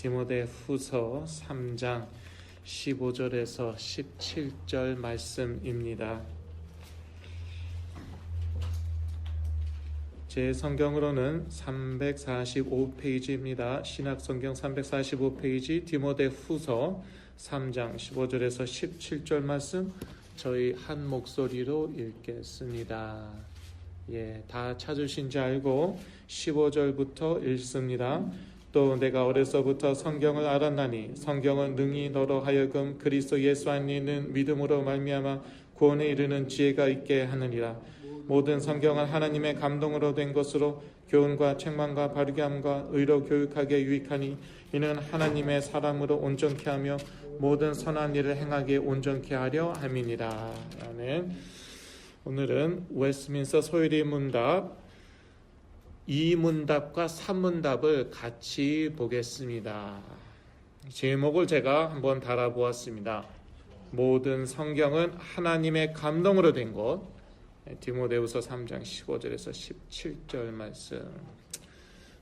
디모데후서 3장 15절에서 17절 말씀입니다. 제 성경으로는 345페이지입니다. 신약성경 345페이지 디모데후서 3장 15절에서 17절 말씀 저희 한 목소리로 읽겠습니다. 다 찾으신지 알고 15절부터 읽습니다. 또 내가 어려서부터 성경을 알았나니 성경은 능히 너로 하여금 그리스도 예수 안에 있는 믿음으로 말미암아 구원에 이르는 지혜가 있게 하느니라. 모든 성경은 하나님의 감동으로 된 것으로 교훈과 책망과 바르게 함과 의로 교육하기에 유익하니 이는 하나님의 사람으로 온전케 하며 모든 선한 일을 행하기에 온전케 하려 함이니라. 아멘. 오늘은 웨스트민스터 소율이 문답 2문답과 3문답을 같이 보겠습니다. 제목을 제가 한번 달아보았습니다. 모든 성경은 하나님의 감동으로 된 것. 디모데후서 3장 15절에서 17절 말씀.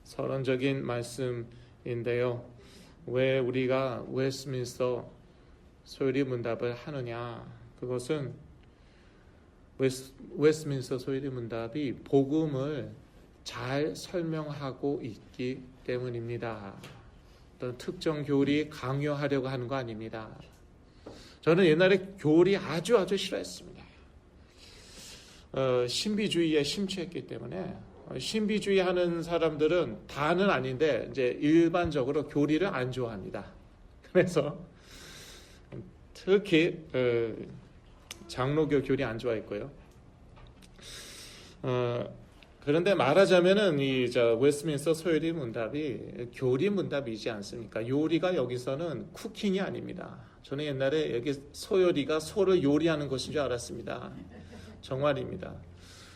서론적인 말씀인데요. 왜 우리가 웨스트민스터 소율이 문답을 하느냐? 그것은 웨스트민스터 소율이 문답이 복음을 잘 설명하고 있기 때문입니다. 어떤 특정 교리 강요하려고 하는 거 아닙니다. 저는 옛날에 교리 아주 싫어했습니다. 신비주의에 심취했기 때문에 신비주의 하는 사람들은 다는 아닌데 이제 일반적으로 교리를 안 좋아합니다. 그래서 특히 장로교 교리 안 좋아했고요. 그런데 말하자면은 웨스트민스터 소율이 문답이 교리 문답이지 않습니까? 요리가 여기서는 쿠킹이 아닙니다. 저는 옛날에 여기 소요리가 소를 요리하는 것인 줄 알았습니다. 정말입니다.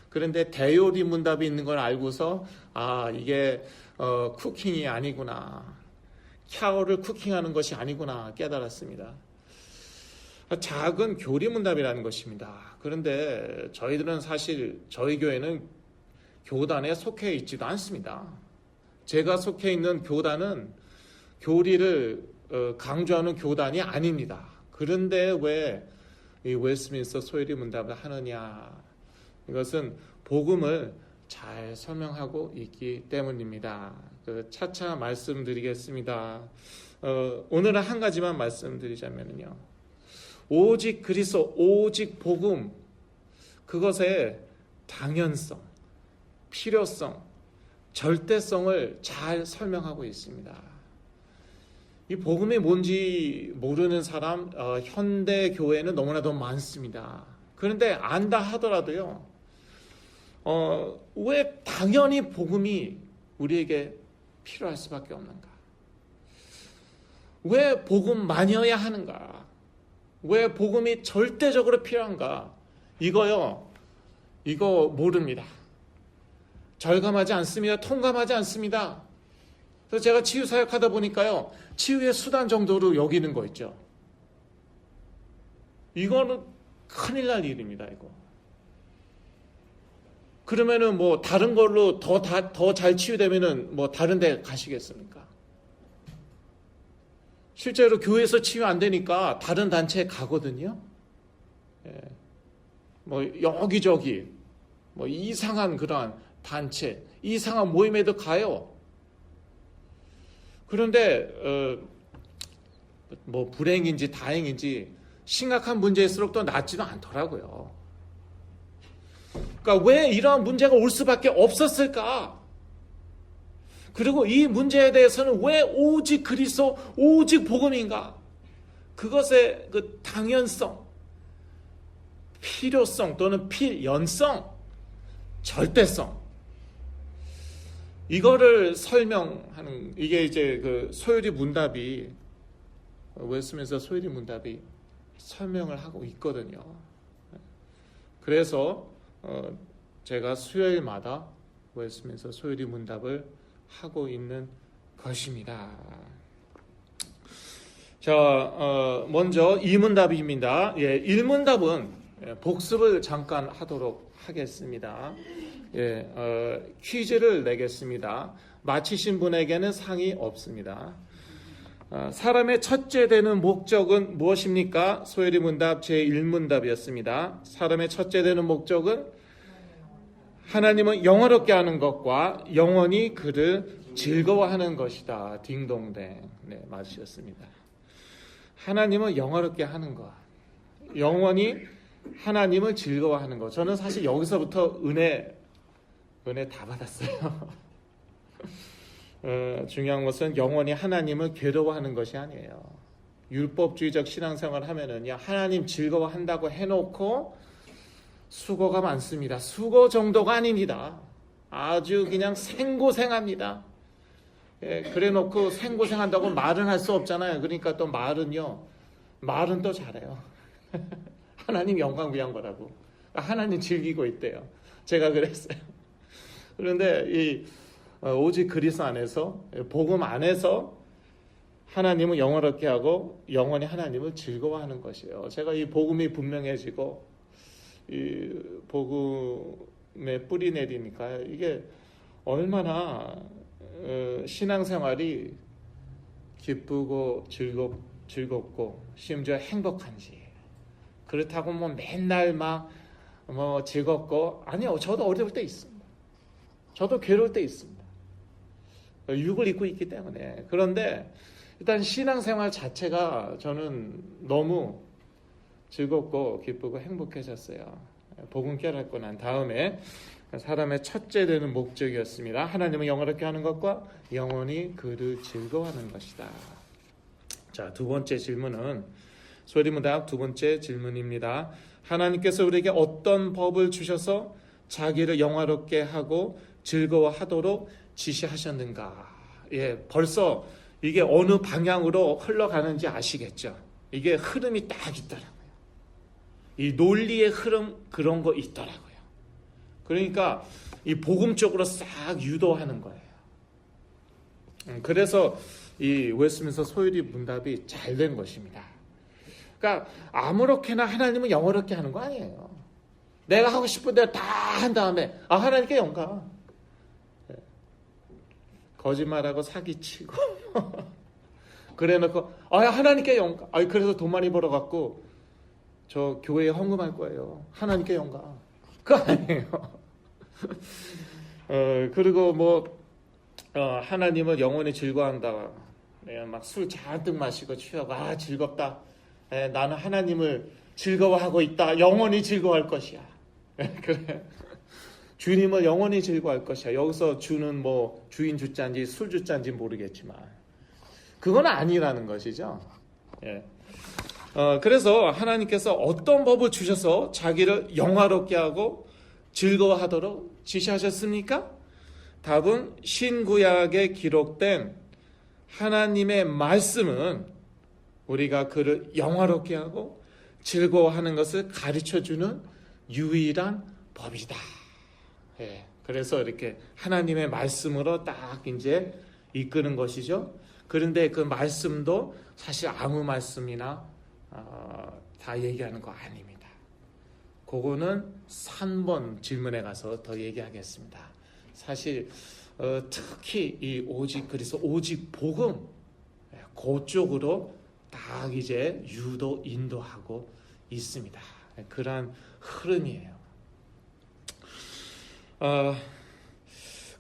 그런데 대요리 문답이 있는 걸 알고서 이게 쿠킹이 아니구나. 캬오를 쿠킹하는 것이 아니구나 깨달았습니다. 작은 교리 문답이라는 것입니다. 그런데 저희들은 사실 저희 교회는 교단에 속해 있지도 않습니다. 제가 속해 있는 교단은 교리를 강조하는 교단이 아닙니다. 그런데 왜 이 웨스트민스터 소율이 문답을 하느냐? 이것은 복음을 잘 설명하고 있기 때문입니다. 차차 말씀드리겠습니다. 오늘은 한 가지만 말씀드리자면요. 오직 그리스도, 오직 복음, 그것의 당연성, 필요성, 절대성을 잘 설명하고 있습니다. 이 복음이 뭔지 모르는 사람 현대 교회는 너무나도 많습니다. 그런데 안다 하더라도요. 왜 당연히 복음이 우리에게 필요할 수밖에 없는가? 왜 복음만이어야 하는가? 왜 복음이 절대적으로 필요한가? 이거 모릅니다. 절감하지 않습니다. 통감하지 않습니다. 그래서 제가 치유 사역하다 보니까요. 치유의 수단 정도로 여기는 거 있죠. 이거는 큰일 날 일입니다. 이거. 그러면은 다른 걸로 더 잘 치유되면은 다른 데 가시겠습니까? 실제로 교회에서 치유 안 되니까 다른 단체에 가거든요. 여기저기 이상한 그런 단체, 이상한 모임에도 가요. 그런데 불행인지 다행인지 심각한 문제일수록 또 낫지도 않더라고요. 그러니까 왜 이러한 문제가 올 수밖에 없었을까? 그리고 이 문제에 대해서는 왜 오직 그리스도, 오직 복음인가? 그것의 그 당연성, 필요성 또는 필연성, 절대성, 이거를 설명하는, 이게 이제 그 소율이 문답이, 웨스트민스터 소율이 문답이 설명을 하고 있거든요. 그래서 제가 수요일마다 웨스트민스터 소율이 문답을 하고 있는 것입니다. 자, 먼저 2문답입니다. 1문답은 복습을 잠깐 하도록 하겠습니다. 퀴즈를 내겠습니다. 맞히신 분에게는 상이 없습니다. 사람의 첫째 되는 목적은 무엇입니까? 소혜리 문답 제1문답이었습니다. 사람의 첫째 되는 목적은 하나님을 영화롭게 하는 것과 영원히 그를 즐거워하는 것이다. 딩동댕. 네, 맞으셨습니다. 하나님을 영화롭게 하는 것, 영원히 하나님을 즐거워하는 것. 저는 사실 여기서부터 은혜 다 받았어요. 중요한 것은 영원히 하나님을 괴로워하는 것이 아니에요. 율법주의적 신앙생활 하면은요, 하나님 즐거워한다고 해놓고 수고가 많습니다. 수고 정도가 아닙니다. 아주 그냥 생고생합니다. 그래 놓고 생고생한다고 말은 할 수 없잖아요. 그러니까 또 말은 또 잘해요. 하나님 영광 위한 거라고. 하나님 즐기고 있대요. 제가 그랬어요. 그런데 오직 그리스도 안에서, 복음 안에서 하나님을 영원롭게 하고 영원히 하나님을 즐거워하는 것이에요. 제가 이 복음이 분명해지고 이 복음에 뿌리 내리니까 이게 얼마나 신앙생활이 기쁘고 즐겁고 심지어 행복한지. 그렇다고 뭐 맨날 막 즐겁고, 아니요, 저도 어려울 때 있습니다. 저도 괴로울 때 있습니다. 육을 입고 있기 때문에. 그런데 일단 신앙생활 자체가 저는 너무 즐겁고 기쁘고 행복해졌어요. 복음 깨닫고 난 다음에 사람의 첫째 되는 목적이었습니다. 하나님을 영화롭게 하는 것과 영원히 그를 즐거워하는 것이다. 자, 두 번째 질문은 소리문답 두 번째 질문입니다. 하나님께서 우리에게 어떤 법을 주셔서 자기를 영화롭게 하고 즐거워하도록 지시하셨는가? 예, 벌써 이게 어느 방향으로 흘러가는지 아시겠죠? 이게 흐름이 딱 있더라고요. 이 논리의 흐름, 그런 거 있더라고요. 그러니까 이 복음 쪽으로 싹 유도하는 거예요. 그래서 이 웨스민스터 소유리 문답이 잘 된 것입니다. 그러니까 아무렇게나 하나님은 영어롭게 하는 거 아니에요. 내가 하고 싶은 대로 다 한 다음에 하나님께 영광. 거짓말하고 사기치고 그래놓고 하나님께 영광. 그래서 돈 많이 벌어갖고 저 교회에 헌금할 거예요. 하나님께 영광. 그거 아니에요. 그리고 하나님을 영원히 즐거워한다. 막 술 잔뜩 마시고 취하고 즐겁다. 나는 하나님을 즐거워하고 있다. 영원히 즐거워할 것이야. 그래. 주님을 영원히 즐거워할 것이야. 여기서 주는 주인 주자인지 술 주자인지 모르겠지만 그건 아니라는 것이죠. 예. 그래서 하나님께서 어떤 법을 주셔서 자기를 영화롭게 하고 즐거워하도록 지시하셨습니까? 답은 신구약에 기록된 하나님의 말씀은 우리가 그를 영화롭게 하고 즐거워하는 것을 가르쳐주는 유일한 법이다. 예, 그래서 이렇게 하나님의 말씀으로 딱 이제 이끄는 것이죠. 그런데 그 말씀도 사실 아무 말씀이나 다 얘기하는 거 아닙니다. 그거는 3번 질문에 가서 더 얘기하겠습니다. 사실 특히 이 오직 그리스도 오직 복음 그쪽으로 딱 이제 인도하고 있습니다. 그러한 흐름이에요.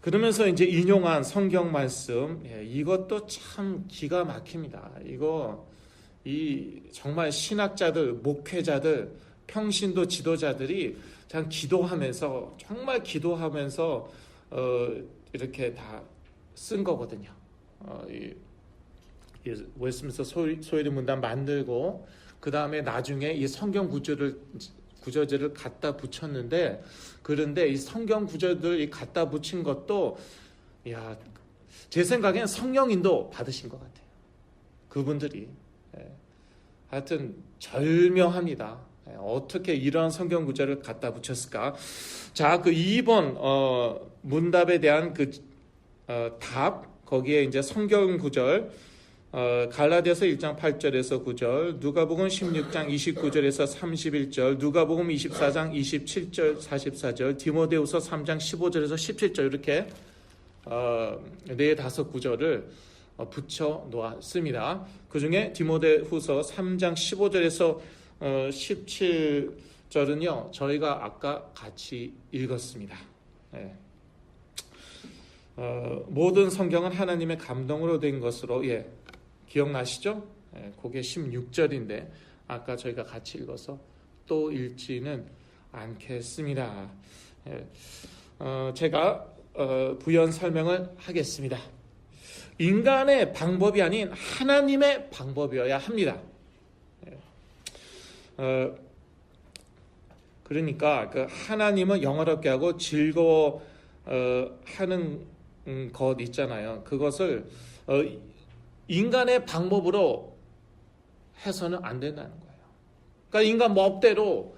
그러면서 이제 인용한 성경 말씀, 이것도 참 기가 막힙니다. 정말 신학자들, 목회자들, 평신도 지도자들이 참 정말 기도하면서 이렇게 다 쓴 거거든요. 웨스민스터 소유리 문답 만들고 그 다음에 나중에 이 성경 구절들을 갖다 붙였는데, 그런데 이 성경 구절들 갖다 붙인 것도 제 생각엔 성령인도 받으신 것 같아요. 그분들이 하여튼 절묘합니다. 어떻게 이런 성경 구절을 갖다 붙였을까? 자, 그 2번 문답에 대한 답, 거기에 이제 성경 구절, 갈라디아서 1장 8절에서 9절, 누가복음 16장 29절에서 31절, 누가복음 24장 27절 44절, 디모데후서 3장 15절에서 17절, 이렇게 4-5 구절을 붙여 놓았습니다. 그 중에 디모데후서 3장 15절에서 17절은요 저희가 아까 같이 읽었습니다. 모든 성경은 하나님의 감동으로 된 것으로 기억나시죠? 그게 16절인데 아까 저희가 같이 읽어서 또 읽지는 않겠습니다. 제가 부연 설명을 하겠습니다. 인간의 방법이 아닌 하나님의 방법이어야 합니다. 그러니까 그 하나님은 영화롭게 하고 즐거워하는 것 있잖아요. 그것을 인간의 방법으로 해서는 안 된다는 거예요. 그러니까 인간 멋대로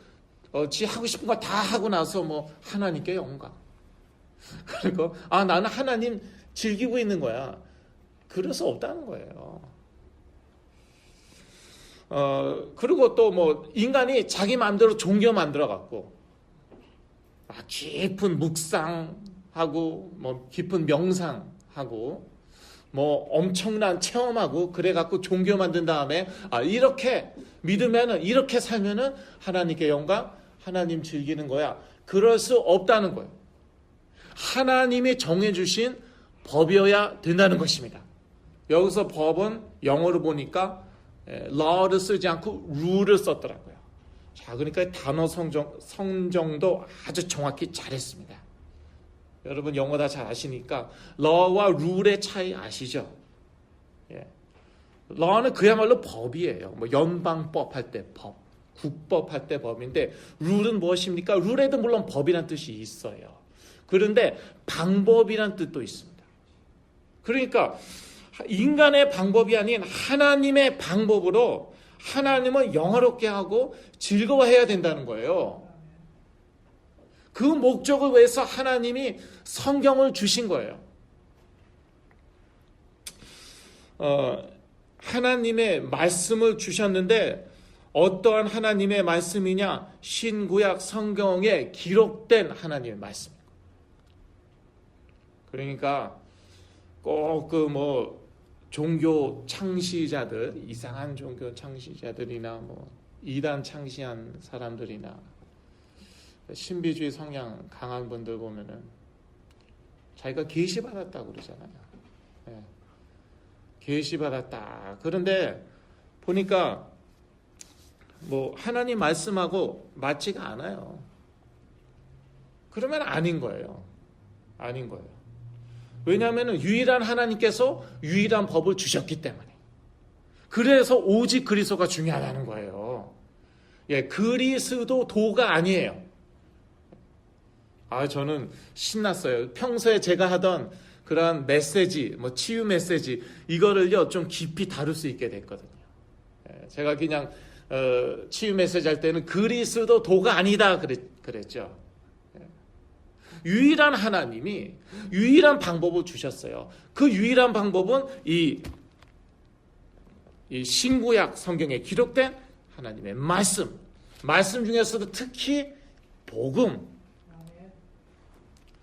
지 하고 싶은 거 다 하고 나서 뭐 하나님께 영광. 그리고 나는 하나님 즐기고 있는 거야. 그럴 수 없다는 거예요. 그리고 또 뭐 인간이 자기 마음대로 종교 만들어 갖고 깊은 묵상하고 뭐 깊은 명상하고 뭐 엄청난 체험하고 그래 갖고 종교 만든 다음에 이렇게 믿으면은 이렇게 살면은 하나님께 영광, 하나님 즐기는 거야. 그럴 수 없다는 거예요. 하나님이 정해주신 법이어야 된다는 것입니다. 여기서 법은 영어로 보니까 law를 쓰지 않고 rule을 썼더라고요. 자, 그러니까 단어 성정도 아주 정확히 잘했습니다. 여러분 영어 다 잘 아시니까 law와 rule의 차이 아시죠? law는 그야말로 법이에요. 뭐 연방법 할 때 법, 국법 할 때 법인데 rule은 무엇입니까? rule에도 물론 법이란 뜻이 있어요. 그런데 방법이란 뜻도 있습니다. 그러니까 인간의 방법이 아닌 하나님의 방법으로 하나님을 영화롭게 하고 즐거워해야 된다는 거예요. 그 목적을 위해서 하나님이 성경을 주신 거예요. 하나님의 말씀을 주셨는데 어떠한 하나님의 말씀이냐? 신구약 성경에 기록된 하나님의 말씀입니다. 그러니까 꼭 종교 창시자들, 이상한 종교 창시자들이나 뭐 이단 창시한 사람들이나 신비주의 성향 강한 분들 보면은 자기가 계시 받았다고 그러잖아요. 계시 받았다. 그런데 보니까 뭐 하나님 말씀하고 맞지가 않아요. 그러면 아닌 거예요. 아닌 거예요. 왜냐하면 유일한 하나님께서 유일한 법을 주셨기 때문에. 그래서 오직 그리스도가 중요하다는 거예요. 그리스도가 아니에요. 저는 신났어요. 평소에 제가 하던 그런 메시지, 뭐 치유 메시지 이거를요 좀 깊이 다룰 수 있게 됐거든요. 제가 그냥 치유 메시지 할 때는 그리스도가 아니다 그랬죠. 유일한 하나님이 유일한 방법을 주셨어요. 그 유일한 방법은 이 신구약 성경에 기록된 하나님의 말씀 중에서도 특히 복음.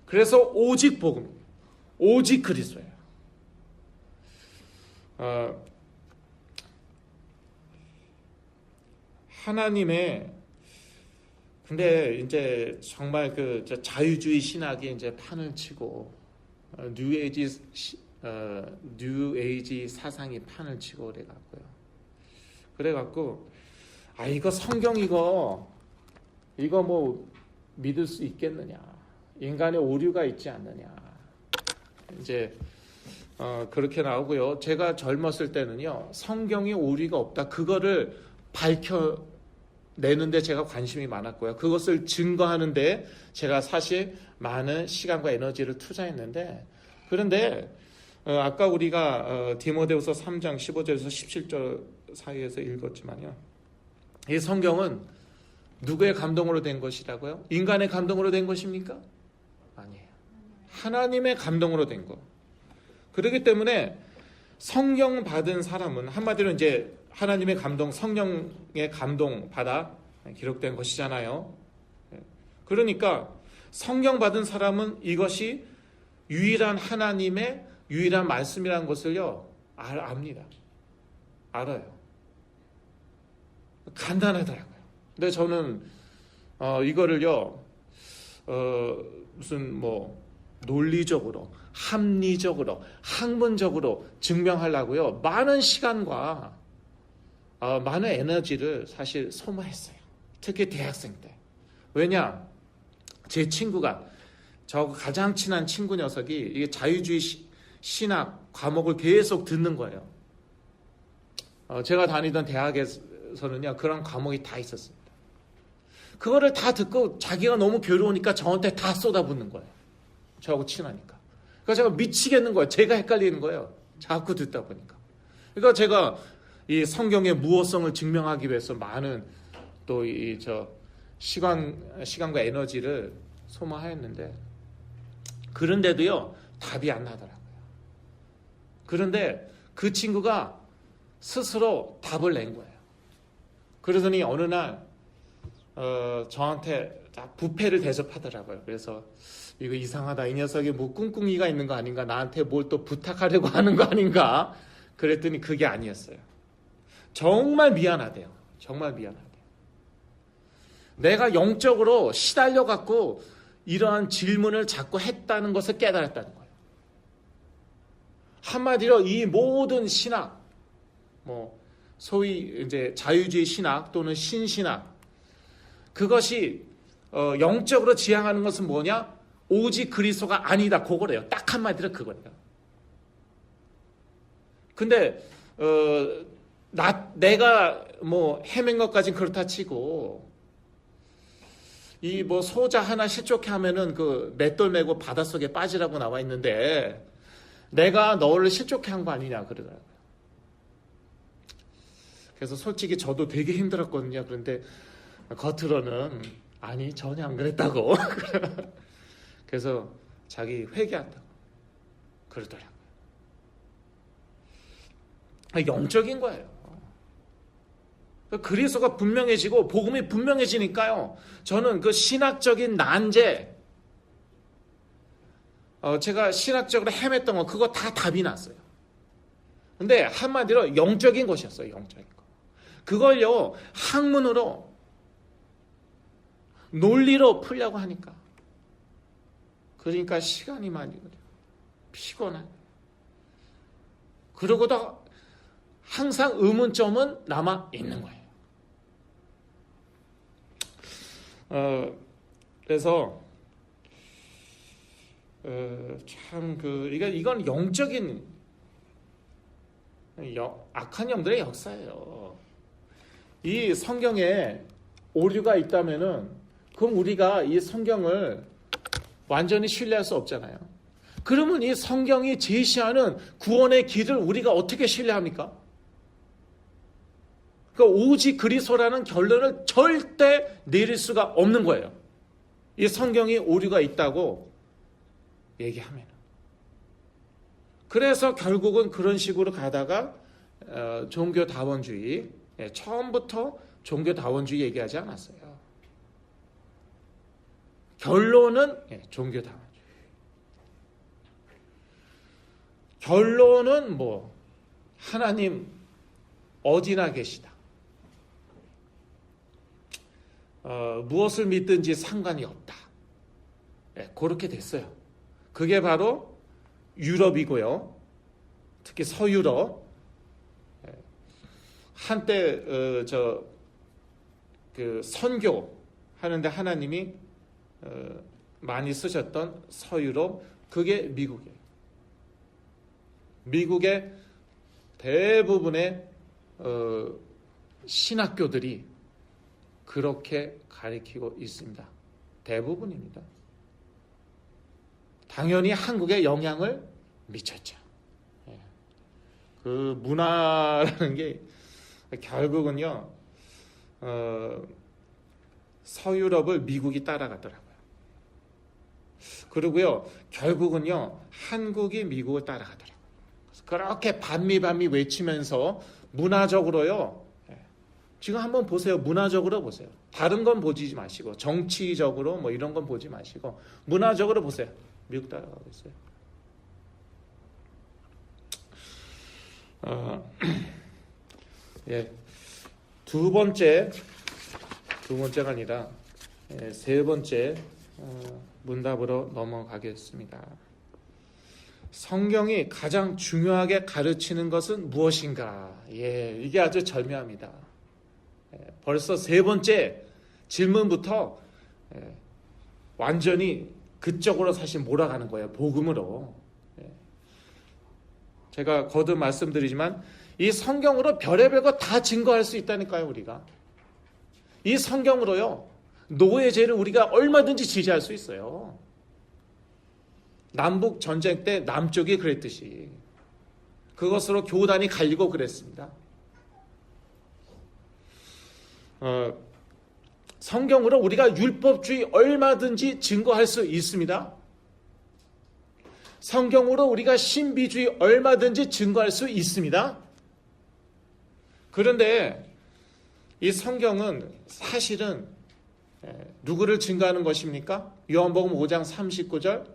그래서 오직 복음, 오직 그리스도예요. 하나님의 근데 이제 정말 그 자유주의 신학이 이제 판을 치고 뉴에이지 사상이 판을 치고 그래갖고 이거 성경 이거 뭐 믿을 수 있겠느냐? 인간의 오류가 있지 않느냐? 이제 그렇게 나오고요. 제가 젊었을 때는요 성경에 오류가 없다. 그거를 내는데 제가 관심이 많았고요. 그것을 증거하는데 제가 사실 많은 시간과 에너지를 투자했는데 그런데 아까 우리가 디모데후서 3장 15절에서 17절 사이에서 읽었지만요. 이 성경은 누구의 감동으로 된 것이라고요? 인간의 감동으로 된 것입니까? 아니에요. 하나님의 감동으로 된 것. 그렇기 때문에 성경 받은 사람은 한마디로 이제 하나님의 감동, 성령의 감동 받아 기록된 것이잖아요. 그러니까 성경 받은 사람은 이것이 유일한 하나님의 유일한 말씀이라는 것을요 압니다. 알아요. 간단하더라고요. 근데 저는 이거를요 무슨 뭐 논리적으로, 합리적으로, 학문적으로 증명하려고요 많은 시간과 많은 에너지를 사실 소모했어요. 특히 대학생 때. 왜냐? 제 친구가, 저 가장 친한 친구 녀석이 이게 자유주의 신학 과목을 계속 듣는 거예요. 제가 다니던 대학에서는요 그런 과목이 다 있었습니다. 그거를 다 듣고 자기가 너무 괴로우니까 저한테 다 쏟아붓는 거예요. 저하고 친하니까. 그러니까 제가 미치겠는 거예요. 제가 헷갈리는 거예요. 자꾸 듣다 보니까. 그러니까 제가 이 성경의 무호성을 증명하기 위해서 많은 또 시간과 에너지를 소모하였는데, 그런데도요 답이 안 나더라고요. 그런데 그 친구가 스스로 답을 낸 거예요. 그러더니 어느 날 저한테 부패를 대접하더라고요. 그래서 이거 이상하다, 이 녀석이 뭐 꿍꿍이가 있는 거 아닌가, 나한테 뭘 또 부탁하려고 하는 거 아닌가. 그랬더니 그게 아니었어요. 정말 미안하대요. 정말 미안하대요. 내가 영적으로 시달려 갖고 이러한 질문을 자꾸 했다는 것을 깨달았다는 거예요. 한마디로 이 모든 신학, 뭐 소위 이제 자유주의 신학 또는 신신학, 그것이 영적으로 지향하는 것은 뭐냐? 오직 그리스도가 아니다, 그거래요. 딱 한마디로 그거래요. 근데 내가 뭐 헤맨 것까진 그렇다 치고, 이 뭐 소자 하나 실족해 하면은 그 맷돌 메고 바닷속에 빠지라고 나와 있는데 내가 너를 실족해 한 거 아니냐 그러더라고요. 그래서 솔직히 저도 되게 힘들었거든요. 그런데 겉으로는 아니 전혀 안 그랬다고. 그래서 자기 회개한다고 그러더라고요. 영적인 거예요. 그리스도가 분명해지고 복음이 분명해지니까요, 저는 그 신학적인 난제, 제가 신학적으로 헤맸던 거 그거 다 답이 났어요. 근데 한마디로 영적인 것이었어요. 영적인 거. 그걸요 학문으로 논리로 풀려고 하니까, 그러니까 시간이 많이 걸려요. 피곤한. 그러고도 항상 의문점은 남아 있는 거예요. 그래서 참 이건 영적인 악한 영들의 역사예요. 이 성경에 오류가 있다면은 그럼 우리가 이 성경을 완전히 신뢰할 수 없잖아요. 그러면 이 성경이 제시하는 구원의 길을 우리가 어떻게 신뢰합니까? 그러니까 오직 그리스도라는 결론을 절대 내릴 수가 없는 거예요. 이 성경이 오류가 있다고 얘기하면. 그래서 결국은 그런 식으로 가다가 종교다원주의, 처음부터 종교다원주의 얘기하지 않았어요. 결론은 종교다원주의. 결론은 뭐 하나님 어디나 계시다. 무엇을 믿든지 상관이 없다. 그렇게 됐어요. 그게 바로 유럽이고요. 특히 서유럽. 한때 그 선교 하는데 하나님이 많이 쓰셨던 서유럽, 그게 미국이에요. 미국의 대부분의 신학교들이 그렇게 가르치고 있습니다. 대부분입니다. 당연히 한국에 영향을 미쳤죠. 그 문화라는 게 결국은요, 서유럽을 미국이 따라가더라고요. 그리고요, 결국은요, 한국이 미국을 따라가더라고요. 그렇게 반미 외치면서 문화적으로요, 지금 한번 보세요. 문화적으로 보세요. 다른 건 보지 마시고, 정치적으로 뭐 이런 건 보지 마시고, 문화적으로 보세요. 미국 따라가고 있어요. 예, 두 번째가 아니라 세 번째 문답으로 넘어가겠습니다. 성경이 가장 중요하게 가르치는 것은 무엇인가? 이게 아주 절묘합니다. 벌써 세 번째 질문부터 완전히 그쪽으로 사실 몰아가는 거예요. 복음으로. 제가 거듭 말씀드리지만 이 성경으로 별의별 거 다 증거할 수 있다니까요. 우리가 이 성경으로요 노예제를 우리가 얼마든지 지지할 수 있어요. 남북 전쟁 때 남쪽이 그랬듯이 그것으로 교단이 갈리고 그랬습니다. 성경으로 우리가 율법주의 얼마든지 증거할 수 있습니다. 성경으로 우리가 신비주의 얼마든지 증거할 수 있습니다. 그런데 이 성경은 사실은 누구를 증거하는 것입니까? 요한복음 5장 39절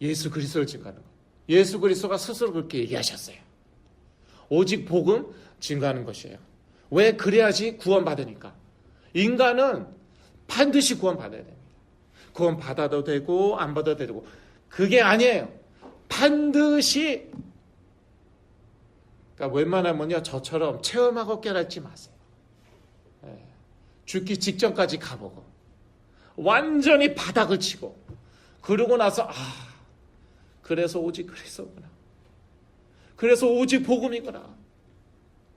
예수 그리스도를 증거하는 거예요. 예수 그리스도가 스스로 그렇게 얘기하셨어요. 오직 복음 증거하는 것이에요. 왜? 그래야지 구원받으니까. 인간은 반드시 구원받아야 됩니다. 구원받아도 되고 안 받아도 되고 그게 아니에요. 반드시 그러니까 웬만하면요 저처럼 체험하고 깨닫지 마세요. 죽기 직전까지 가보고 완전히 바닥을 치고 그러고 나서 그래서 오직 그리스도구나. 그래서 오직 복음이구나.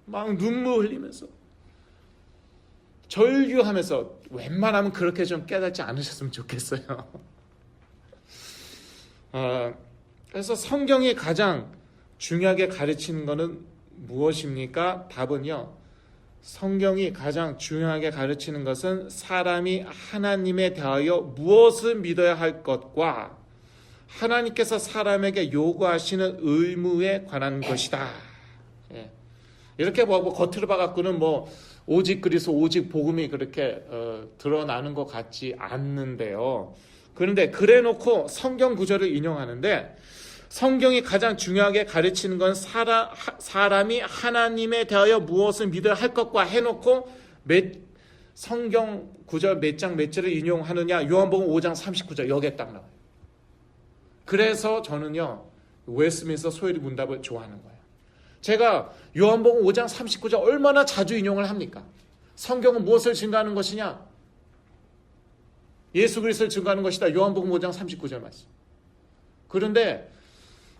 막 눈물 흘리면서 절규하면서 웬만하면 그렇게 좀 깨닫지 않으셨으면 좋겠어요. 그래서 성경이 가장 중요하게 가르치는 것은 무엇입니까? 답은요. 성경이 가장 중요하게 가르치는 것은 사람이 하나님에 대하여 무엇을 믿어야 할 것과 하나님께서 사람에게 요구하시는 의무에 관한 것이다. 이렇게 겉으로 봐갖고는 오직 그리스도 오직 복음이 그렇게 드러나는 것 같지 않는데요. 그런데 그래놓고 성경 구절을 인용하는데 성경이 가장 중요하게 가르치는 건 사람이 하나님에 대하여 무엇을 믿어야 할 것과 해놓고 성경 구절 몇 장 몇 절을 인용하느냐. 요한복음 5장 39절 여기에 딱 나와요. 그래서 저는요 웨스트민스터 소요리 문답을 좋아하는 거예요. 제가 요한복음 5장 39절 얼마나 자주 인용을 합니까? 성경은 무엇을 증거하는 것이냐? 예수 그리스도를 증거하는 것이다. 요한복음 5장 39절 말씀. 그런데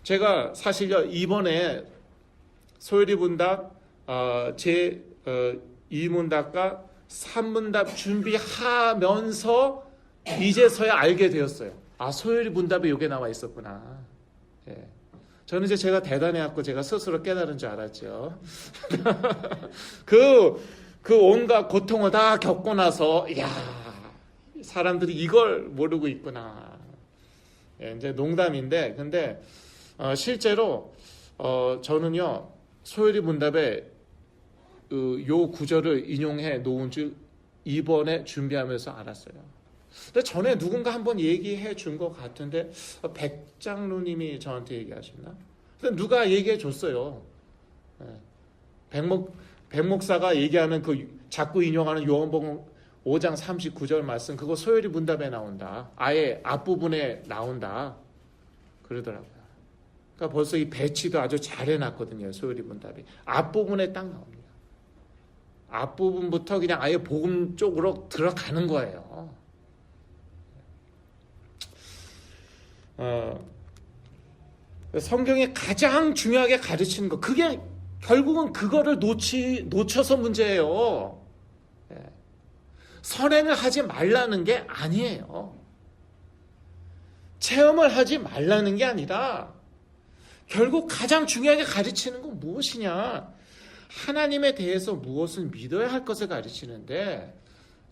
제가 사실요 이번에 소요리 문답 제 2문답과 3문답 준비하면서 이제서야 알게 되었어요. 소요리 문답에 이게 나와 있었구나. 저는 이제 제가 대단해갖고 제가 스스로 깨달은 줄 알았죠. 그 온갖 고통을 다 겪고 나서 사람들이 이걸 모르고 있구나. 이제 농담인데 근데 실제로 저는요 소요리 문답에 요 구절을 인용해 놓은 줄 이번에 준비하면서 알았어요. 근데 전에 누군가 한번 얘기해 준 것 같은데 백장로님이 저한테 얘기하셨나? 근데 누가 얘기해 줬어요. 백목사가 얘기하는 자꾸 인용하는 요한복음 5장 39절 말씀 그거 소요리 문답에 나온다. 아예 앞부분에 나온다. 그러더라고요. 그러니까 벌써 이 배치도 아주 잘 해놨거든요. 소요리 문답이. 앞부분에 딱 나옵니다. 앞부분부터 그냥 아예 복음 쪽으로 들어가는 거예요. 성경이 가장 중요하게 가르치는 거 그게 결국은 그거를 놓쳐서 문제예요. 선행을 하지 말라는 게 아니에요. 체험을 하지 말라는 게 아니라 결국 가장 중요하게 가르치는 건 무엇이냐? 하나님에 대해서 무엇을 믿어야 할 것을 가르치는데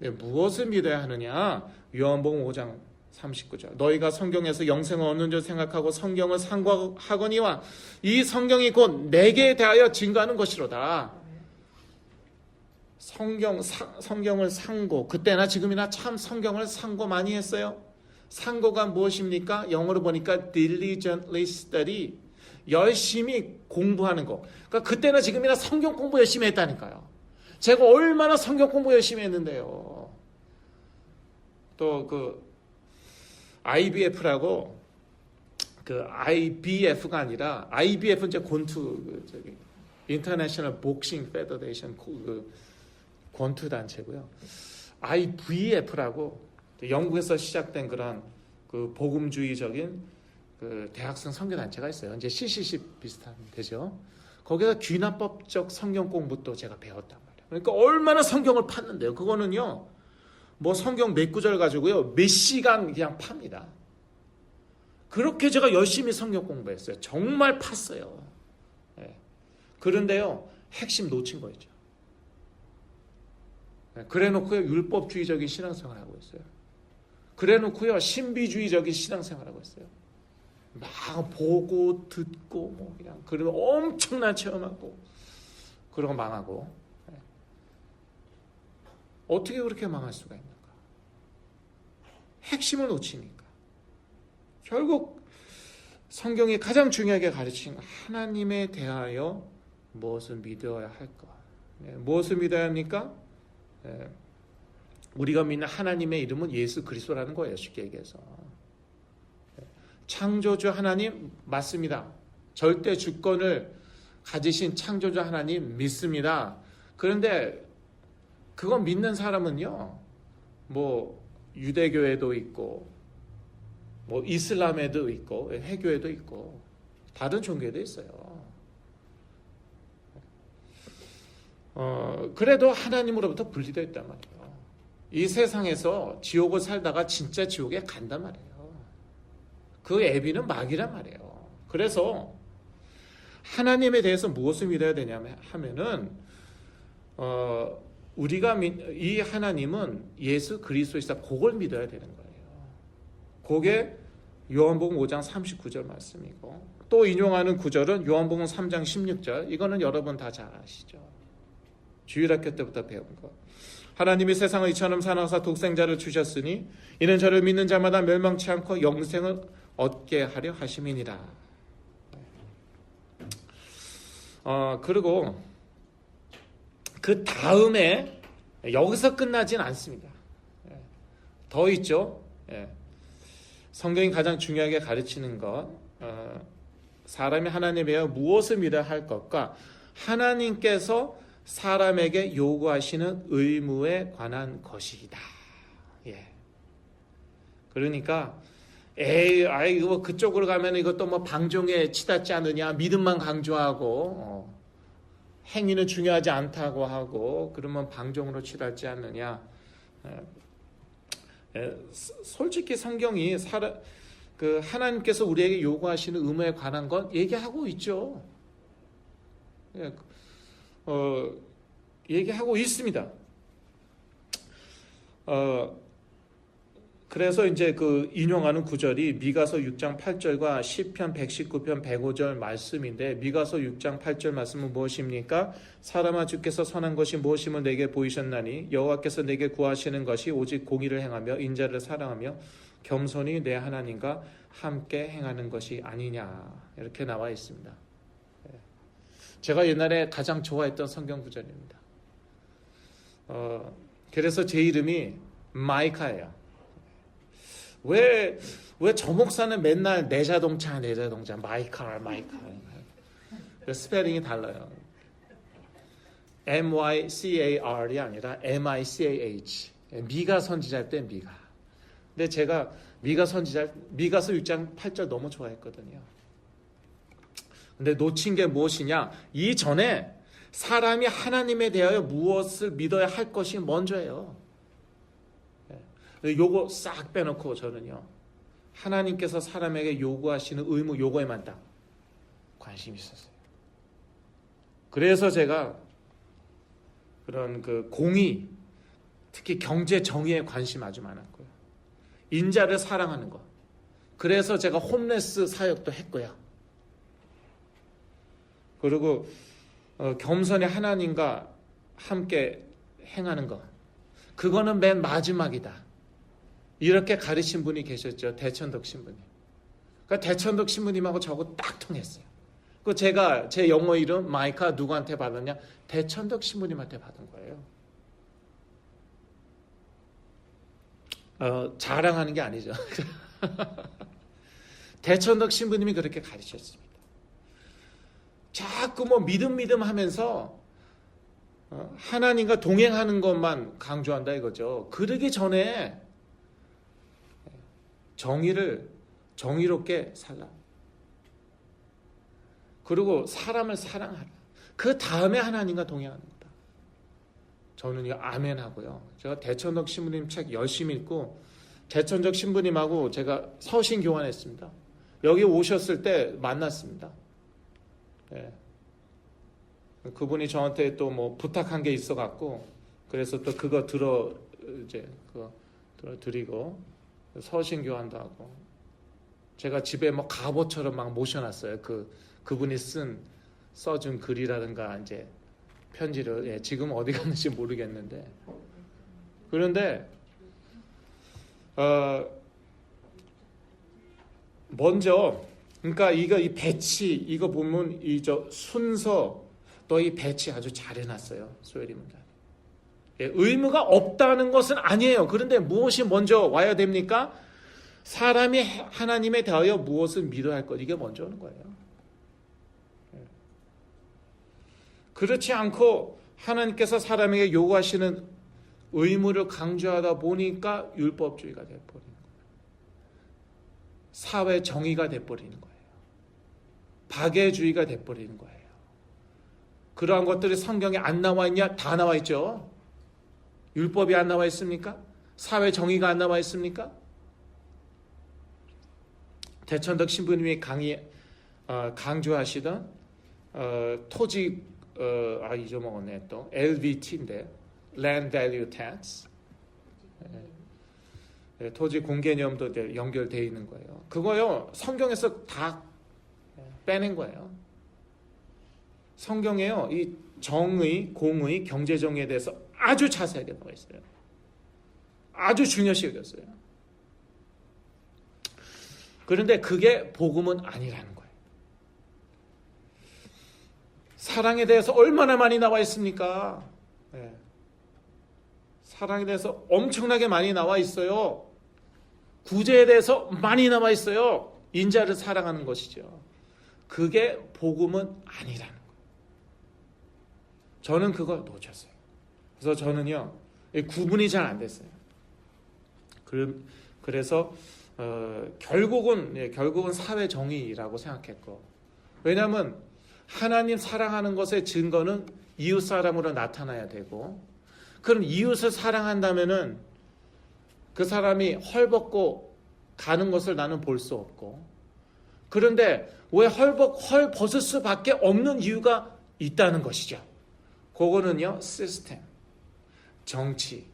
무엇을 믿어야 하느냐? 요한복음 5장 39절 너희가 성경에서 영생을 얻는 줄 생각하고 성경을 상고하거니와 이 성경이 곧 내게 대하여 증거하는 것이로다. 성경을 상고 그때나 지금이나 참 성경을 상고 많이 했어요. 상고가 무엇입니까? 영어로 보니까 diligently study. 열심히 공부하는 거. 그러니까 그때나 지금이나 성경 공부 열심히 했다니까요. 제가 얼마나 성경 공부 열심히 했는데요. 또 그 IBF라고, 그 IBF가 아니라 IBF는 이제 권투, 저기 인터내셔널 복싱 페더레이션 그 권투 단체고요. IVF라고 영국에서 시작된 그런 그 복음주의적인 그 대학생 선교 단체가 있어요. 이제 CCC 비슷한 데죠. 거기서 귀납법적 성경 공부도 제가 배웠단 말이에요. 그러니까 얼마나 성경을 팠는데요. 그거는요, 뭐 성경 몇 구절 가지고요, 몇 시간 그냥 팝니다. 그렇게 제가 열심히 성경 공부했어요. 정말 팠어요. 네. 그런데요, 핵심 놓친 거죠. 네. 그래놓고요, 율법주의적인 신앙생활을 하고 있어요. 그래놓고요, 신비주의적인 신앙생활을 하고 있어요. 막 보고 듣고 뭐 그냥 그러면 엄청난 체험하고 그러고 망하고. 네. 어떻게 그렇게 망할 수가 있는가? 핵심을 놓치니까. 결국 성경이 가장 중요하게 가르치는 하나님에 대하여 무엇을 믿어야 할까? 네, 무엇을 믿어야 합니까? 네, 우리가 믿는 하나님의 이름은 예수 그리스도라는 거예요. 쉽게 얘기해서. 네, 창조주 하나님 맞습니다. 절대 주권을 가지신 창조주 하나님 믿습니다. 그런데 그건 믿는 사람은요, 뭐 유대교에도 있고 뭐 이슬람에도 있고 회교에도 있고 다른 종교에도 있어요. 그래도 하나님으로부터 분리되어 있단 말이에요. 이 세상에서 지옥을 살다가 진짜 지옥에 간단 말이에요. 그 애비는 마귀란 말이에요. 그래서 하나님에 대해서 무엇을 믿어야 되냐면 하면은 우리가 이 하나님은 예수 그리스도이시다. 그걸 믿어야 되는 거예요. 그게 요한복음 5장 39절 말씀이고, 또 인용하는 구절은 요한복음 3장 16절. 이거는 여러분 다 잘 아시죠. 주일학교 때부터 배운 거. 하나님이 세상을 이처럼 사랑하사 독생자를 주셨으니 이는 저를 믿는 자마다 멸망치 않고 영생을 얻게 하려 하심이니라. 그리고 그 다음에 여기서 끝나진 않습니다. 더 있죠. 성경이 가장 중요하게 가르치는 것, 사람이 하나님에 대하여 무엇을 믿어야 할 것과 하나님께서 사람에게 요구하시는 의무에 관한 것이다. 그러니까 이거 그쪽으로 가면 이것도 뭐 방종에 치닫지 않느냐, 믿음만 강조하고 행위는 중요하지 않다고 하고 그러면 방종으로 치닫지 않느냐. 솔직히 성경이 하나님께서 우리에게 요구하시는 의무에 관한 건 얘기하고 있죠. 얘기하고 있습니다. 그래서 이제 그 인용하는 구절이 미가서 6장 8절과 시편 119편 105절 말씀인데, 미가서 6장 8절 말씀은 무엇입니까? 사람아, 주께서 선한 것이 무엇임을 내게 보이셨나니 여호와께서 내게 구하시는 것이 오직 공의를 행하며 인자를 사랑하며 겸손히 내 하나님과 함께 행하는 것이 아니냐, 이렇게 나와 있습니다. 제가 옛날에 가장 좋아했던 성경 구절입니다. 그래서 제 이름이 마이카예요. 왜 저 목사는 맨날 내 자동차 마이카 스페링이 달라요. MYCAR이 아니라 MICAH. 미가 선지자일 때 미가. 근데 제가 미가서 6장 8절 너무 좋아했거든요. 근데 놓친 게 무엇이냐? 이전에 사람이 하나님에 대하여 무엇을 믿어야 할 것이 먼저예요. 요거 싹 빼놓고 저는요, 하나님께서 사람에게 요구하시는 의무, 요거에만 딱 관심이 있었어요. 그래서 제가 그런 그 공의, 특히 경제 정의에 관심 아주 많았고요. 인자를 사랑하는 것. 그래서 제가 홈레스 사역도 했고요. 그리고 겸손히 하나님과 함께 행하는 것. 그거는 맨 마지막이다. 이렇게 가르친 분이 계셨죠. 대천덕 신부님. 그러니까 대천덕 신부님하고 저하고 딱 통했어요. 그 제가 제 영어 이름 마이카 누구한테 받았냐? 대천덕 신부님한테 받은 거예요. 자랑하는 게 아니죠. 대천덕 신부님이 그렇게 가르쳤습니다. 자꾸 뭐 믿음 하면서 하나님과 동행하는 것만 강조한다 이거죠. 그러기 전에 정의롭게 살라. 그리고 사람을 사랑하라. 그 다음에 하나님과 동행하는 거다. 저는 이거 아멘 하고요. 제가 대천덕 신부님 책 열심히 읽고 대천덕 신부님하고 제가 서신 교환했습니다. 여기 오셨을 때 만났습니다. 예. 그분이 저한테 또 뭐 부탁한 게 있어 갖고 그래서 또 그거 드리고 서신 교환도 하고 제가 집에 뭐 갑옷처럼 막 모셔놨어요. 그분이 써준 글이라든가 이제 편지를. 예, 지금 어디 갔는지 모르겠는데. 그런데 먼저 그러니까 이 배치 이거 보면 순서 또 이 배치 아주 잘 해놨어요. 소열이입니다. 예, 의무가 없다는 것은 아니에요. 그런데 무엇이 먼저 와야 됩니까? 사람이 하나님에 대하여 무엇을 믿어야 할 것, 이게 먼저 오는 거예요. 예. 그렇지 않고 하나님께서 사람에게 요구하시는 의무를 강조하다 보니까 율법주의가 돼버리는 거예요. 사회 정의가 돼버리는 거예요. 박애주의가 돼버리는 거예요. 그러한 것들이 성경에 안 나와 있냐? 다 나와 있죠. 율법이 안 나와 있습니까? 사회 정의가 안 나와 있습니까? 대천덕 신부님이 강조하시던 토지 잊어먹었네 또 LVT인데 Land Value Tax, 토지 공개념도 연결되어 있는 거예요. 그거요 성경에서 다 빼낸 거예요. 성경에요 이 정의, 공의, 경제정의에 대해서 아주 자세하게 나와 있어요. 아주 중요시 여겼어요. 그런데 그게 복음은 아니라는 거예요. 사랑에 대해서 얼마나 많이 나와 있습니까? 네. 사랑에 대해서 엄청나게 많이 나와 있어요. 구제에 대해서 많이 나와 있어요. 인자를 사랑하는 것이죠. 그게 복음은 아니라는 거예요. 저는 그걸 놓쳤어요. 그래서 저는요 구분이 잘 안 됐어요. 그래서 결국은 사회 정의라고 생각했고, 왜냐하면 하나님 사랑하는 것의 증거는 이웃 사랑으로 나타나야 되고, 그럼 이웃을 사랑한다면은 그 사람이 헐벗고 가는 것을 나는 볼 수 없고, 그런데 왜 헐 벗을 수밖에 없는 이유가 있다는 것이죠. 그거는요 시스템, 정치,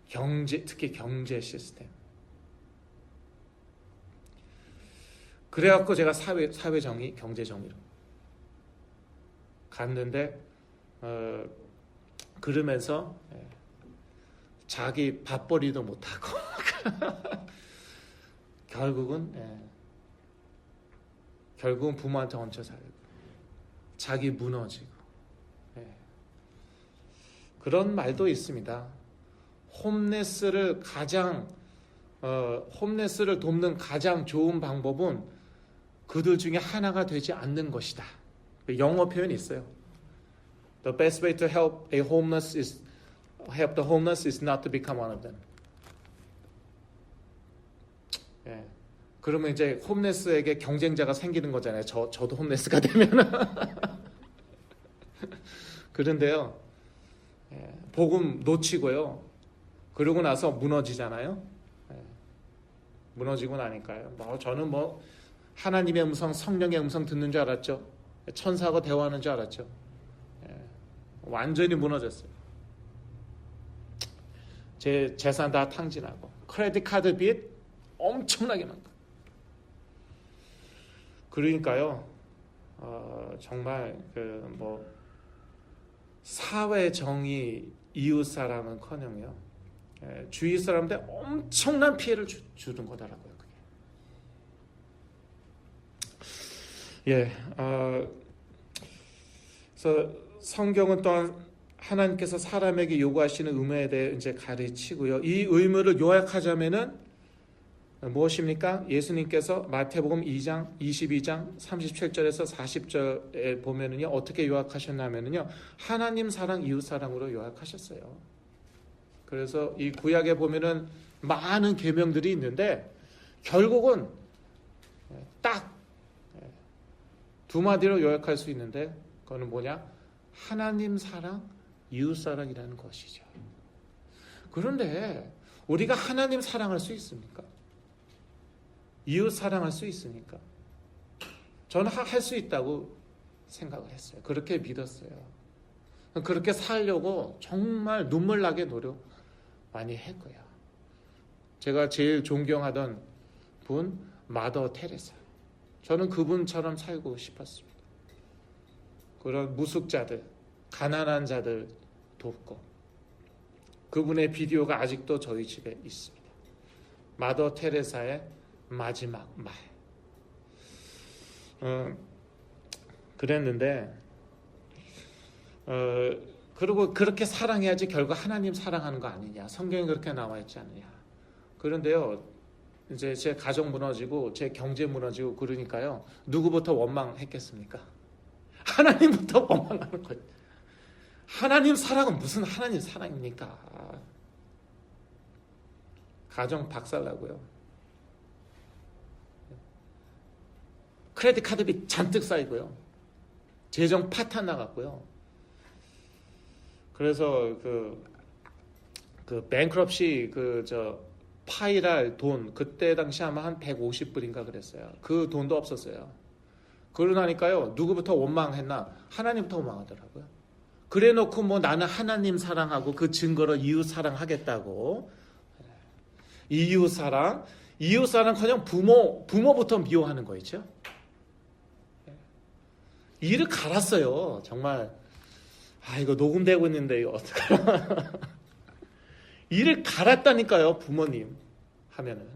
경제, 특히 경제 시스템. 그래갖고 제가 사회 정의, 경제 정의로 갔는데 그러면서 자기 밥벌이도 못하고 결국은 부모한테 얹혀 살고 자기 무너지고. 그런 말도 있습니다. 홈레스를 돕는 가장 좋은 방법은 그들 중에 하나가 되지 않는 것이다. 영어 표현이 있어요. The best way to help the homeless is not to become one of them. 예. 그러면 이제 홈레스에게 경쟁자가 생기는 거잖아요. 저도 홈레스가 되면. 그런데요, 복음 놓치고요. 그러고 나서 무너지잖아요. 무너지고 나니까요. 저는 하나님의 음성, 성령의 음성 듣는 줄 알았죠. 천사하고 대화하는 줄 알았죠. 완전히 무너졌어요. 제 재산 다 탕진하고 크레딧 카드 빚 엄청나게 많고. 그러니까요. 정말 사회 정의, 이웃 사랑은커녕요. 주위 사람들 엄청난 피해를 주는 거다라고요. 그게. 예, 그래서 성경은 또한 하나님께서 사람에게 요구하시는 의무에 대해 이제 가르치고요. 이 의무를 요약하자면은 무엇입니까? 예수님께서 마태복음 2장, 22장, 37절에서 40절에 보면은요, 어떻게 요약하셨냐면은요, 하나님 사랑, 이웃 사랑으로 요약하셨어요. 그래서 이 구약에 보면은 많은 계명들이 있는데 결국은 딱 두 마디로 요약할 수 있는데 그거는 뭐냐? 하나님 사랑, 이웃 사랑이라는 것이죠. 그런데 우리가 하나님 사랑할 수 있습니까? 이웃 사랑할 수 있습니까? 저는 할 수 있다고 생각을 했어요. 그렇게 믿었어요. 그렇게 살려고 정말 눈물 나게 노력 많이 했고요. 제가 제일 존경하던 분 마더 테레사. 저는 그분처럼 살고 싶었습니다. 그런 무숙자들, 가난한 자들 돕고 그분의 비디오가 아직도 저희 집에 있습니다. 마더 테레사의 마지막 말. 그랬는데 그리고 그렇게 사랑해야지 결국 하나님 사랑하는 거 아니냐. 성경에 그렇게 나와 있지 않느냐. 그런데요, 이제 제 가정 무너지고 제 경제 무너지고 그러니까요, 누구부터 원망했겠습니까? 하나님부터 원망하는 거예요. 하나님 사랑은 무슨 하나님 사랑입니까? 가정 박살나고요. 크레딧 카드비 잔뜩 쌓이고요. 재정 파탄 나갔고요. 그래서 그 뱅크럽시 파일할 돈 그때 당시 아마 한 150불인가 그랬어요. 그 돈도 없었어요. 그러나니까요, 누구부터 원망했나? 하나님부터 원망하더라고요. 그래놓고 뭐 나는 하나님 사랑하고 그 증거로 이웃 사랑하겠다고. 이웃 사랑커녕 부모부터 미워하는 거 있죠. 이를 갈았어요. 정말 이거 녹음되고 있는데 이거 어떡하나. 이를 갈았다니까요. 부모님 하면은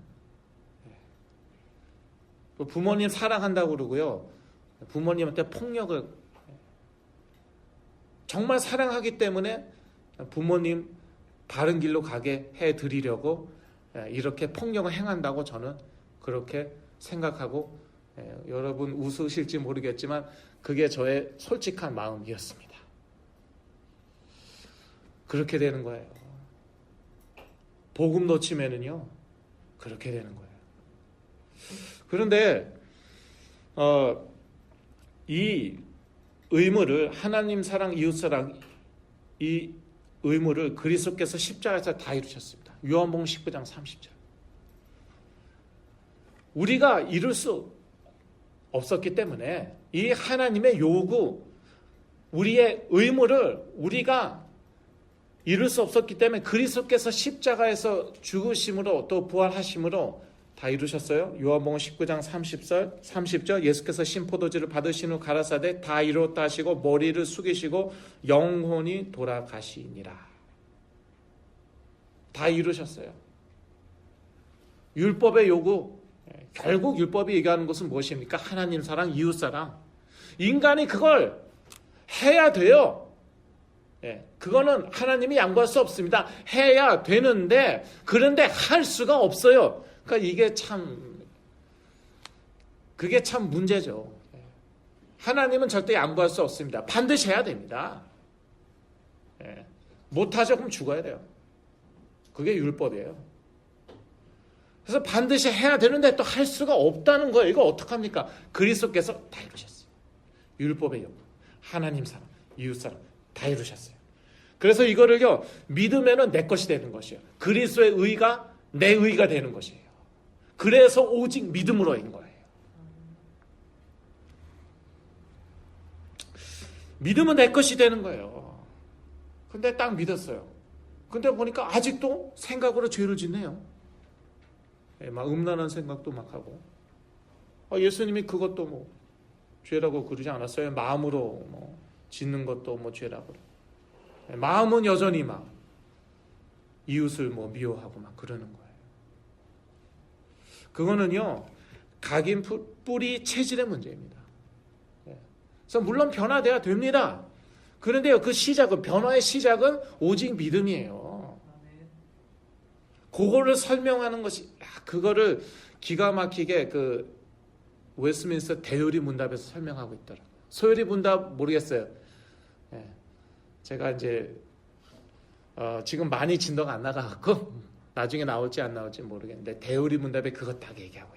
부모님 사랑한다고 그러고요, 부모님한테 폭력을 정말 사랑하기 때문에 부모님 바른 길로 가게 해드리려고 이렇게 폭력을 행한다고 저는 그렇게 생각하고, 여러분 웃으실지 모르겠지만 그게 저의 솔직한 마음이었습니다. 그렇게 되는 거예요. 복음 놓치면은요, 그렇게 되는 거예요. 그런데 이 의무를, 하나님 사랑, 이웃 사랑, 이 의무를 그리스도께서 십자가에서 다 이루셨습니다. 요한복음 19장 30절. 우리가 이룰 수 없었기 때문에 이 하나님의 요구, 우리의 의무를 우리가 이룰 수 없었기 때문에 그리스도께서 십자가에서 죽으심으로 또 부활하심으로 다 이루셨어요. 요한복음 19장 30절 예수께서 신포도주를 받으신 후 가라사대 다 이루었다 하시고 머리를 숙이시고 영혼이 돌아가시니라. 다 이루셨어요. 율법의 요구, 결국 율법이 얘기하는 것은 무엇입니까? 하나님 사랑, 이웃 사랑. 인간이 그걸 해야 돼요. 그거는 하나님이 양보할 수 없습니다. 해야 되는데, 그런데 할 수가 없어요. 그러니까 그게 참 문제죠. 하나님은 절대 양보할 수 없습니다. 반드시 해야 됩니다. 못하죠? 그럼 죽어야 돼요. 그게 율법이에요. 그래서 반드시 해야 되는데 또 할 수가 없다는 거예요. 이거 어떡합니까? 그리스도께서 다 이루셨어요. 율법의 요구, 하나님 사랑, 이웃 사랑 다 이루셨어요. 그래서 이거를요, 믿으면은 내 것이 되는 것이에요. 그리스도의 의가 내 의가 되는 것이에요. 그래서 오직 믿음으로인 거예요. 믿으면 내 것이 되는 거예요. 근데 딱 믿었어요. 근데 보니까 아직도 생각으로 죄를 짓네요. 막 음란한 생각도 막 하고. 예수님이 그것도 뭐 죄라고 그러지 않았어요. 마음으로 뭐 짓는 것도 뭐 죄라고. 마음은 여전히 막 이웃을 뭐 미워하고 막 그러는 거예요. 그거는요, 각인 뿌리 체질의 문제입니다. 그래서 물론 변화돼야 됩니다. 그런데요, 그 시작은, 변화의 시작은 오직 믿음이에요. 그거를 설명하는 것이, 그거를 기가 막히게 그 웨스트민스터 대요리 문답에서 설명하고 있더라고요. 소요리 문답 모르겠어요. 예. 제가 이제 지금 많이 진도가 안 나가갖고 나중에 나올지 안 나올지 모르겠는데 대요리 문답에 그것 딱 얘기하고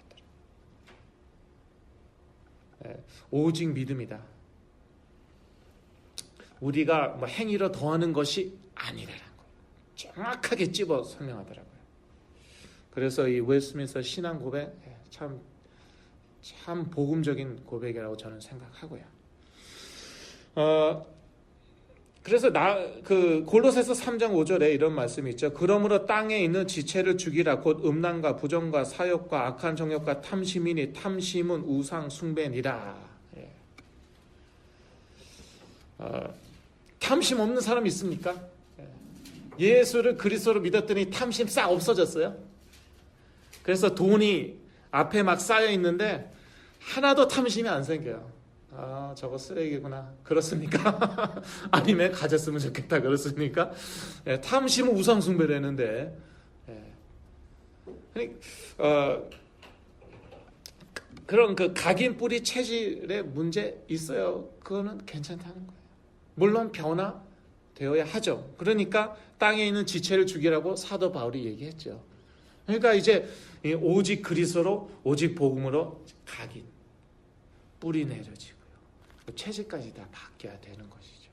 있더라고요. 예. 오직 믿음이다. 우리가 뭐 행위로 더하는 것이 아니라는 거예요. 정확하게 찝어 설명하더라고요. 그래서 이 웨스트민스터 신앙 고백 참 복음적인 고백이라고 저는 생각하고요. 그래서 그 골로새서 3장 5절에 이런 말씀이 있죠. 그러므로 땅에 있는 지체를 죽이라. 곧 음란과 부정과 사욕과 악한 정욕과 탐심이니 탐심은 우상 숭배니라. 예. 탐심 없는 사람 있습니까? 예수를 그리스도로 믿었더니 탐심 싹 없어졌어요. 그래서 돈이 앞에 막 쌓여 있는데 하나도 탐심이 안 생겨요. 아, 저거 쓰레기구나. 그렇습니까? 아니면 가졌으면 좋겠다. 그렇습니까? 예, 탐심은 우상숭배라는데, 예. 그런 그 각인 뿌리 체질의 문제 있어요. 그거는 괜찮다는 거예요. 물론 변화되어야 하죠. 그러니까 땅에 있는 지체를 죽이라고 사도 바울이 얘기했죠. 그러니까 이제 오직 그리스도로, 오직 복음으로 각인 뿌리 내려지고요. 체질까지 다 바뀌어야 되는 것이죠.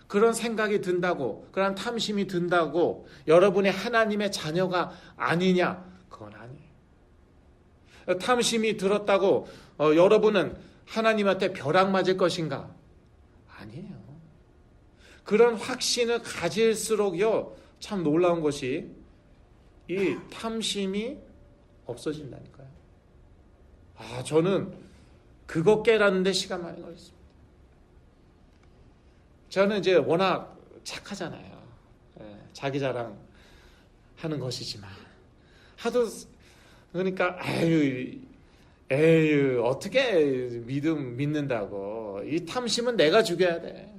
그런 생각이 든다고, 그런 탐심이 든다고 여러분이 하나님의 자녀가 아니냐? 그건 아니에요. 탐심이 들었다고 여러분은 하나님한테 벼락 맞을 것인가? 아니에요. 그런 확신을 가질수록요, 참 놀라운 것이 이 탐심이 없어진다니까요. 저는 그거 깨라는데 시간 많이 걸렸습니다. 저는 이제 워낙 착하잖아요. 자기 자랑 하는 것이지만 하도 그러니까 에휴 어떻게 믿는다고. 이 탐심은 내가 죽여야 돼.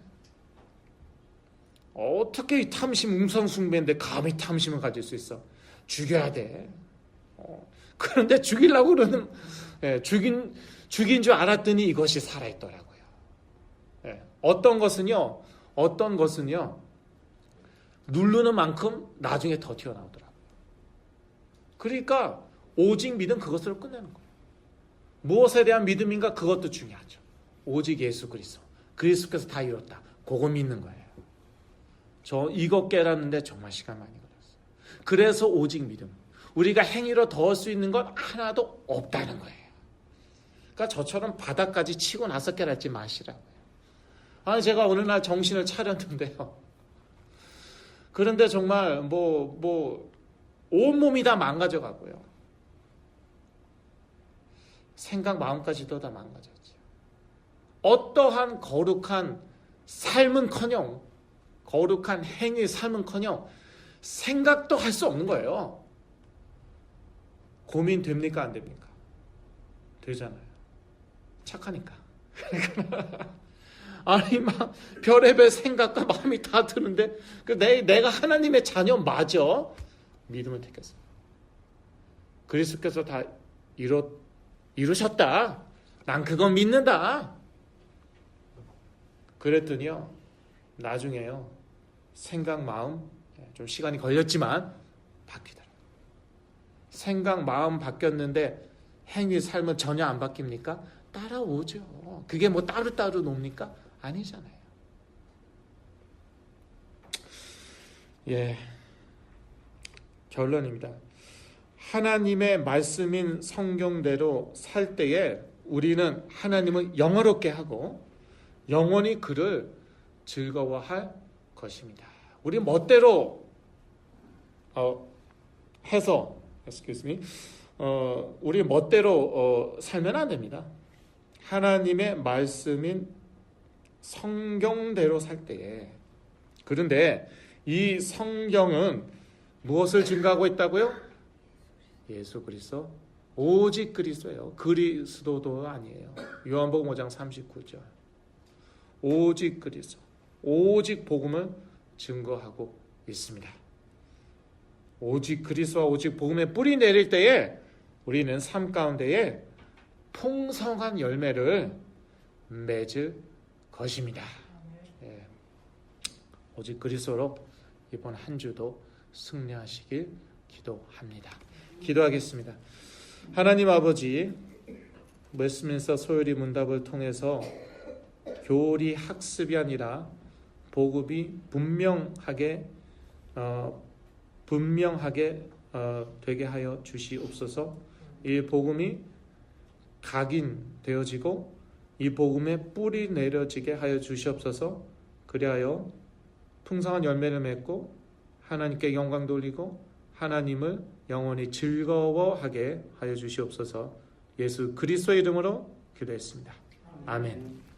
어떻게 이 탐심 웅성숭배인데 감히 탐심을 가질 수 있어. 죽여야 돼. 그런데 죽이려고 그러는, 죽인 줄 알았더니 이것이 살아있더라고요. 어떤 것은요, 누르는 만큼 나중에 더 튀어나오더라고요. 그러니까 오직 믿음 그것으로 끝내는 거예요. 무엇에 대한 믿음인가? 그것도 중요하죠. 오직 예수 그리스도. 그리스도께서 다 이뤘다. 그거 믿는 거예요. 저 이거 깨닫는데 정말 시간 많이 걸렸어요. 그래서 오직 믿음. 우리가 행위로 더할 수 있는 건 하나도 없다는 거예요. 그러니까 저처럼 바닥까지 치고 나서 깨닫지 마시라고요. 제가 어느 날 정신을 차렸는데요. 그런데 정말 온몸이 다 망가져가고요. 생각 마음까지도 다 망가졌죠. 어떠한 거룩한 삶은커녕, 거룩한 행위 삶은커녕 생각도 할 수 없는 거예요. 고민됩니까? 안 됩니까? 되잖아요. 착하니까. 아니 막 별의별 생각과 마음이 다 드는데 내가 하나님의 자녀 맞아? 믿음을 택했어요. 그리스도께서 다 이루셨다. 난 그건 믿는다. 그랬더니요, 나중에요, 생각 마음 좀 시간이 걸렸지만 바뀌더라고요. 생각 마음 바뀌었는데 행위 삶은 전혀 안 바뀝니까? 따라오죠. 그게 뭐 따로따로 놉니까? 아니잖아요. 결론입니다. 하나님의 말씀인 성경대로 살 때에 우리는 하나님을 영화롭게 하고 영원히 그를 즐거워할 것입니다. 우리 멋대로 해서 우리 멋대로 살면 안 됩니다. 하나님의 말씀인 성경대로 살 때에. 그런데 이 성경은 무엇을 증거하고 있다고요? 예수 그리스도, 오직 그리스도예요. 그리스도도 아니에요. 요한복음 5장 39절. 오직 그리스도, 오직 복음을 증거하고 있습니다. 오직 그리스도와 오직 복음의 뿌리 내릴 때에 우리는 삶 가운데에 풍성한 열매를 맺을 것입니다. 예. 오직 그리스도로 이번 한 주도 승리하시길 기도합니다. 기도하겠습니다. 하나님 아버지, 웨스트민스터 소요리 문답을 통해서 교리 학습이 아니라 복음이 분명하게 되게 하여 주시옵소서. 이 복음이 각인되어지고 이 복음의 뿌리 내려지게 하여 주시옵소서. 그리하여 풍성한 열매를 맺고 하나님께 영광 돌리고 하나님을 영원히 즐거워하게 하여 주시옵소서. 예수 그리스도의 이름으로 기도했습니다. 아멘.